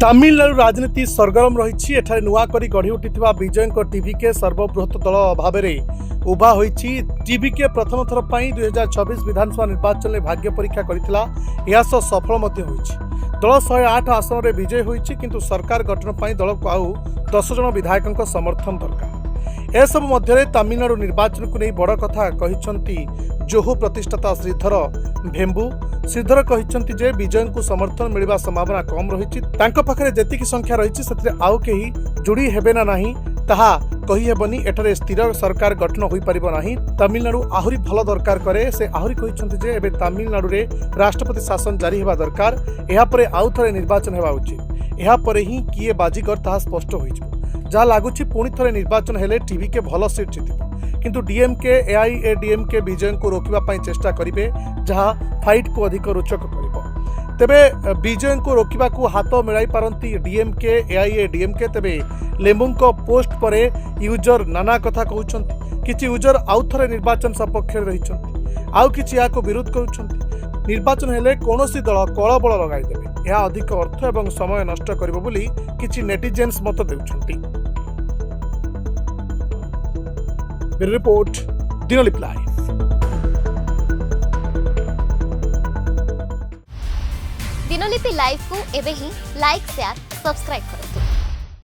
तामिलनाडु राजनीति सरगरम रही नुआकरी गढ़ी उठी विजय टीवीके सर्वबृहत दल भाव में उभा होती टीवीके प्रथम थर पर 2026 विधानसभा निर्वाचन में भाग्य परीक्षा कर सफल दल 108 आसन में विजय होती किंतु सरकार गठन पर दल को आउ 10 जन विधायकों समर्थन दरकार। एसबु मध्य तमिलनाडु निर्वाचन को नहीं बड़ कथा कहते जोहू प्रतिष्ठाता श्रीधर भेम्बू। श्रीधर कहते जे विजय को समर्थन मिलवा संभावना कम रही पाखे जी संख्या रही से आउ कहीं जोड़ी हेबे ना नहीं ताहा कही हेबनी। एठारे स्थिर सरकार गठन हो पारिबो नाही। तमिलनाडु आहुरी भल दरकार करे। से आहुरी कहते जे एबे तमिलनाडु रे राष्ट्रपति शासन जारी हेबा दरकार। एहा परे आउ थरे निर्वाचन हेबा उचित। एहा परे ही किए बाजीगर ताहा स्पष्ट होई जिवो। जहाँ लगुच पुणी थे निर्वाचन हेले टीवी के भल सीट जितिब किंतु डीएमके एआईएडीएमके विजय को रोकने चेष्टा करेंगे जहाँ फाइट को अधिक रोचक कर तेबे विजय को रोकने को हाथ मिलाई पारती डीएमके एआईएडीएमके। तेबे लेम्बू पोस्ट पर यूजर नाना कथा कहते किछि यूजर आउ थे निर्वाचन सपक्ष रही आउ कि विरोध कर निर्वाचन हेले कौनसी दल कल बल लगाईदेवे यह अधिक अर्थ और समय नष्ट करिबो बोली किछि नेटिजेन्स मत देउछन्ति। Report Dinalipi live. Dinalipi live को एबे ही लाइक शेयर सब्सक्राइब करो।